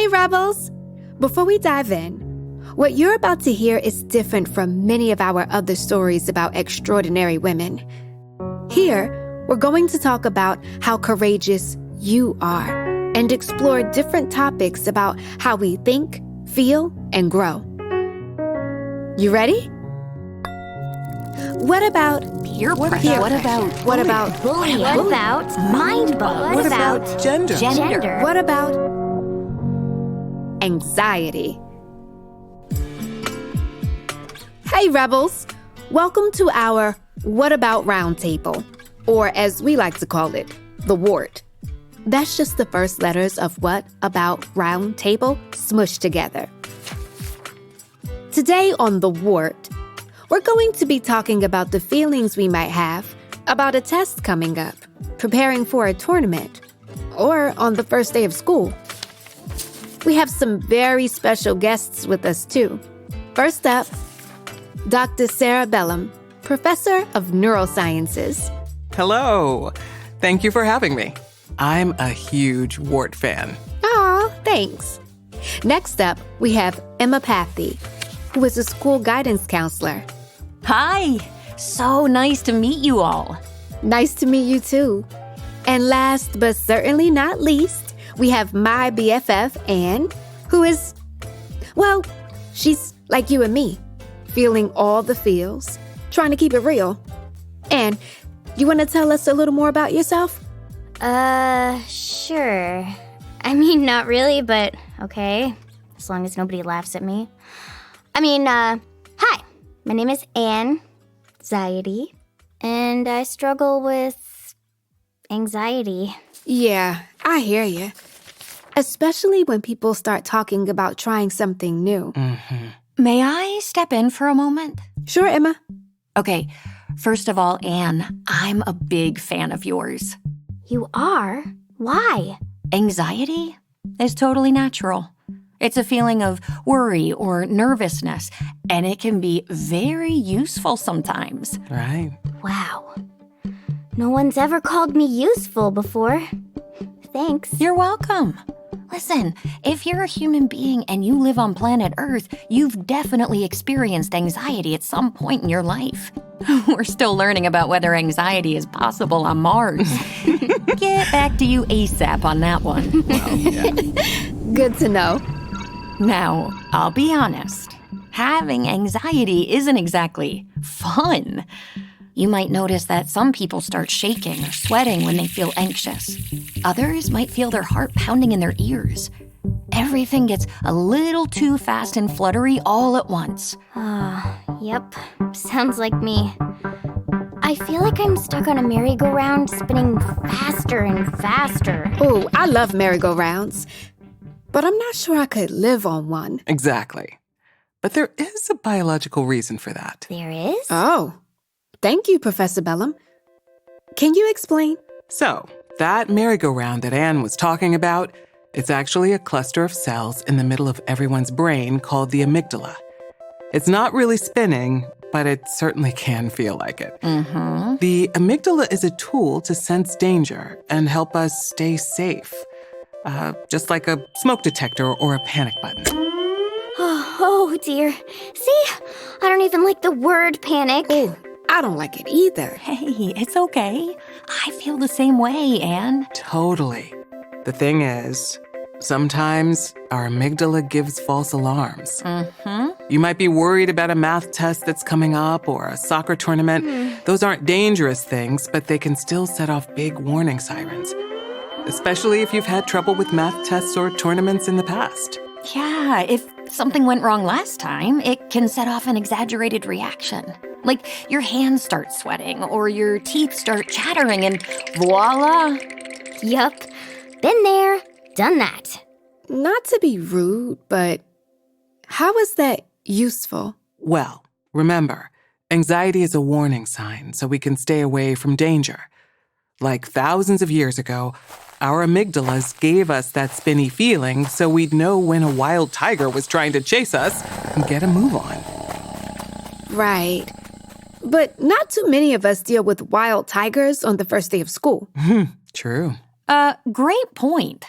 Hey, Rebels! Before we dive in, what you're about to hear is different from many of our other stories about extraordinary women. Here, we're going to talk about how courageous you are and explore different topics about how we think, feel, and grow. You ready? What about peer pressure? What about bullying? What about mind bugs? What about gender? What about anxiety? Hey, Rebels! Welcome to our What About Roundtable, or as we like to call it, the WART. That's just the first letters of What About Roundtable smushed together. Today on the WART, we're going to be talking about the feelings we might have about a test coming up, preparing for a tournament, or on the first day of school. We have some very special guests with us, too. First up, Dr. Sarah Bellum, Professor of Neurosciences. Hello. Thank you for having me. I'm a huge WART fan. Aw, thanks. Next up, we have Emma Pathy, who is a school guidance counselor. Hi. So nice to meet you all. Nice to meet you, too. And last but certainly not least, we have my BFF, Ann, who is, well, she's like you and me, feeling all the feels, trying to keep it real. Ann, you want to tell us a little more about yourself? Sure. I mean, not really, but okay. As long as nobody laughs at me. Hi. My name is Ann Xiety, and I struggle with anxiety. Yeah, I hear you. Especially when people start talking about trying something new. Mm-hmm. May I step in for a moment? Sure, Emma. Okay, first of all, Ann, I'm a big fan of yours. You are? Why? Anxiety is totally natural. It's a feeling of worry or nervousness, and it can be very useful sometimes. Right. Wow. No one's ever called me useful before. Thanks. You're welcome. Listen, if you're a human being and you live on planet Earth, you've definitely experienced anxiety at some point in your life. We're still learning about whether anxiety is possible on Mars. Get back to you ASAP on that one. Well, yeah. Good to know. Now, I'll be honest. Having anxiety isn't exactly fun. You might notice that some people start shaking or sweating when they feel anxious. Others might feel their heart pounding in their ears. Everything gets a little too fast and fluttery all at once. Yep. Sounds like me. I feel like I'm stuck on a merry-go-round spinning faster and faster. Oh, I love merry-go-rounds. But I'm not sure I could live on one. Exactly. But there is a biological reason for that. There is? Oh. Thank you, Professor Bellum. Can you explain? So, that merry-go-round that Ann was talking about, it's actually a cluster of cells in the middle of everyone's brain called the amygdala. It's not really spinning, but it certainly can feel like it. Mm-hmm. The amygdala is a tool to sense danger and help us stay safe. Just like a smoke detector or a panic button. Oh, dear. See? I don't even like the word panic. Oh, I don't like it either. Hey, it's okay. I feel the same way, Ann. Totally. The thing is, sometimes our amygdala gives false alarms. Mm-hmm. You might be worried about a math test that's coming up or a soccer tournament. Those aren't dangerous things, but they can still set off big warning sirens. Especially if you've had trouble with math tests or tournaments in the past. Yeah, if something went wrong last time, it can set off an exaggerated reaction. Like your hands start sweating or your teeth start chattering and voila. Yup. Been there, done that. Not to be rude, but how is that useful? Well, remember, anxiety is a warning sign so we can stay away from danger. Like thousands of years ago, our amygdalas gave us that spinny feeling so we'd know when a wild tiger was trying to chase us and get a move on. Right. But not too many of us deal with wild tigers on the first day of school. True. Great point.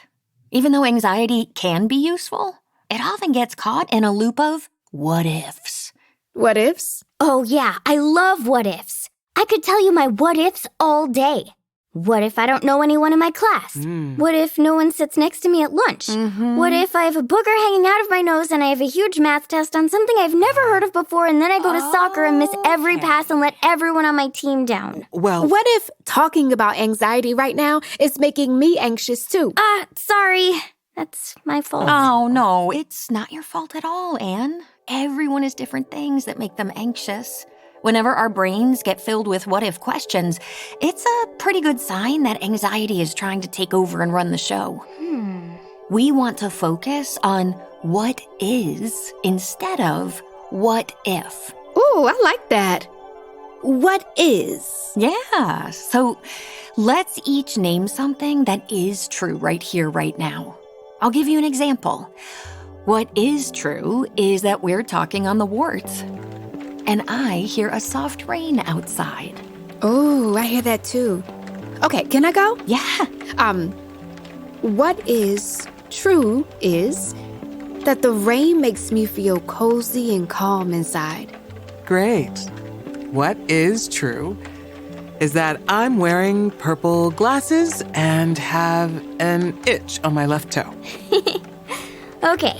Even though anxiety can be useful, it often gets caught in a loop of what ifs. What ifs? Oh yeah, I love what ifs. I could tell you my what ifs all day. What if I don't know anyone in my class? What if no one sits next to me at lunch? What if I have a booger hanging out of my nose and I have a huge math test on something I've never heard of before and then I go to soccer and miss every pass and let everyone on my team down? Well, What if talking about anxiety right now is making me anxious too? Sorry. That's my fault. Oh, no, it's not your fault at all, Anne. Everyone has different things that make them anxious. Whenever our brains get filled with what-if questions, it's a pretty good sign that anxiety is trying to take over and run the show. We want to focus on what is instead of what if. Ooh, I like that. What is? Yeah, so let's each name something that is true right here, right now. I'll give you an example. What is true is that we're talking on the wards. And I hear a soft rain outside. Oh, I hear that too. Okay, can I go? Yeah. What is true is that the rain makes me feel cozy and calm inside. great. What is true is that I'm wearing purple glasses and have an itch on my left toe. Okay.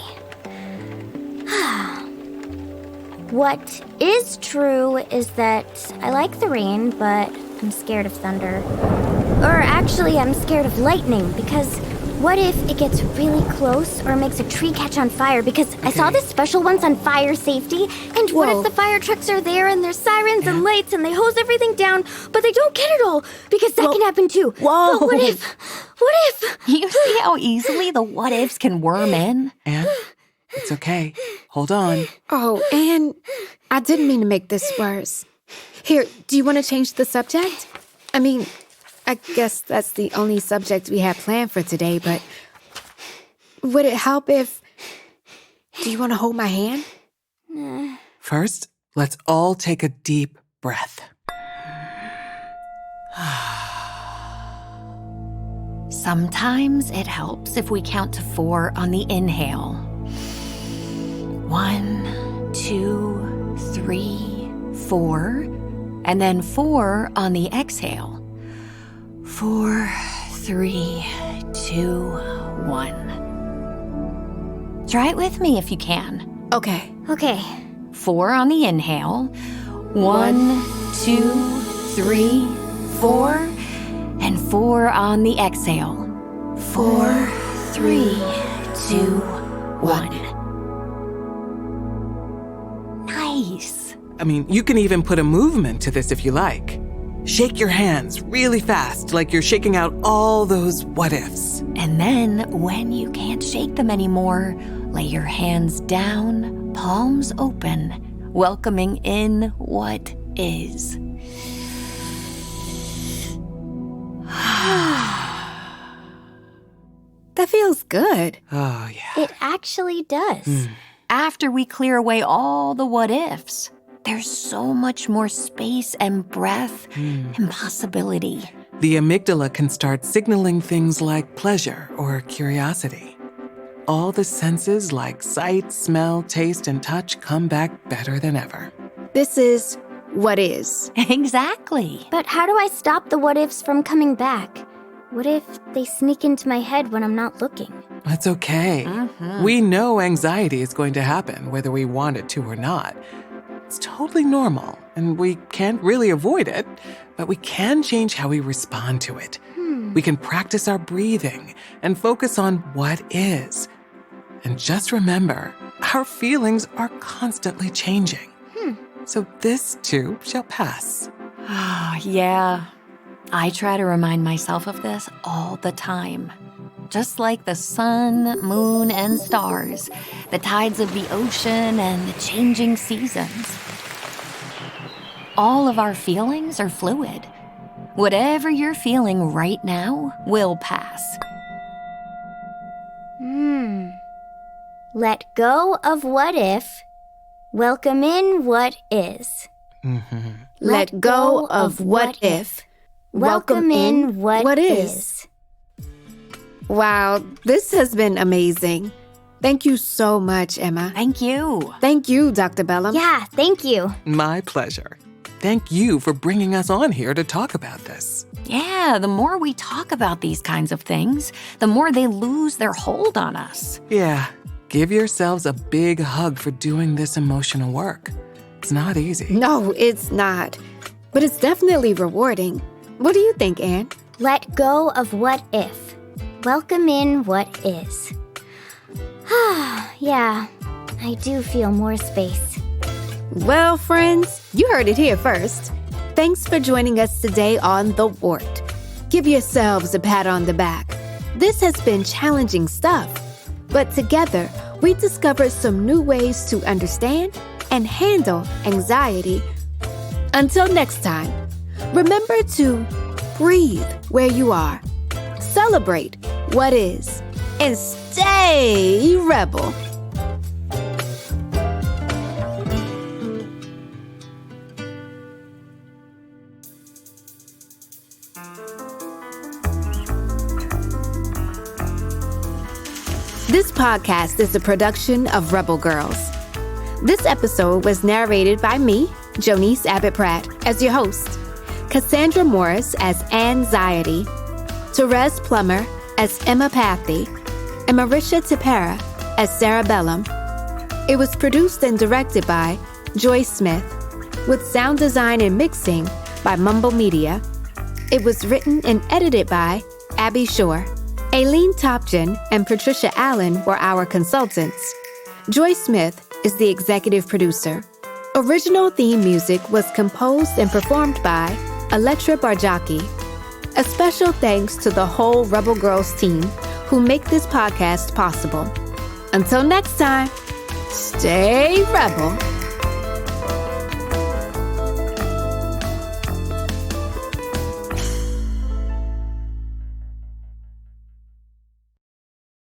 What is true is that I like the rain, but I'm scared of thunder. Or actually, I'm scared of lightning, because what if it gets really close or makes a tree catch on fire? Because I saw this special once on fire safety, and what if the fire trucks are there and there's sirens and lights and they hose everything down, but they don't get it all? Because that can happen too. Whoa. But what if? What if? You see how easily the what-ifs can worm in? And it's okay. Hold on. Oh, and I didn't mean to make this worse. Here, do you want to change the subject? I mean, I guess that's the only subject we had planned for today, but would it help if... Do you want to hold my hand? First, let's all take a deep breath. Sometimes it helps if we count to 4 on the inhale. 1, 2, 3, 4, and then 4 on the exhale. 4, 3, 2, 1. Try it with me if you can. Okay. Okay. 4 on the inhale. 1, 2, 3, 4, and 4 on the exhale. 4, 3, 2, 1. Nice. I mean, you can even put a movement to this if you like. Shake your hands really fast, like you're shaking out all those what-ifs. And then, when you can't shake them anymore, lay your hands down, palms open, welcoming in what is. That feels good. Oh, yeah. It actually does. After we clear away all the what-ifs, there's so much more space and breath and possibility. The amygdala can start signaling things like pleasure or curiosity. All the senses like sight, smell, taste, and touch come back better than ever. This is what is. Exactly. But how do I stop the what-ifs from coming back? What if they sneak into my head when I'm not looking? It's okay. We know anxiety is going to happen, whether we want it to or not. It's totally normal, and we can't really avoid it, but we can change how we respond to it. We can practice our breathing and focus on what is. And just remember, our feelings are constantly changing. So this too shall pass. Yeah. I try to remind myself of this all the time. Just like the sun, moon, and stars, the tides of the ocean, and the changing seasons. All of our feelings are fluid. Whatever you're feeling right now will pass. Let go of what if, welcome in what is. Let go of what if. Welcome in what is. Wow, this has been amazing. Thank you so much, Emma. Thank you. Thank you, Dr. Bellum. Yeah, thank you. My pleasure. Thank you for bringing us on here to talk about this. Yeah, the more we talk about these kinds of things, the more they lose their hold on us. Yeah, give yourselves a big hug for doing this emotional work. It's not easy. No, it's not. But it's definitely rewarding. What do you think, Ann? Let go of what if. Welcome in what is. Yeah, I do feel more space. Well, friends, you heard it here first. Thanks for joining us today on The Wart. Give yourselves a pat on the back. This has been challenging stuff, but together we discovered some new ways to understand and handle anxiety. Until next time, remember to breathe where you are, celebrate what is, and stay rebel. This podcast is a production of Rebel Girls. This episode was narrated by me, Joniece Abbott-Pratt, as your host, Cassandra Morris as Ann Xiety, Thèrése Plummer as Emma Pathy, and Marisha Tapera as Sarah Bellum. It was produced and directed by Joy Smith, with sound design and mixing by Mumble Media. It was written and edited by Abby Sher. Aline, Topjian, and Patricia Allan were our consultants. Joy Smith is the executive producer. Original theme music was composed and performed by Elettra Bargiacchi. A special thanks to the whole Rebel Girls team who make this podcast possible. Until next time, stay rebel.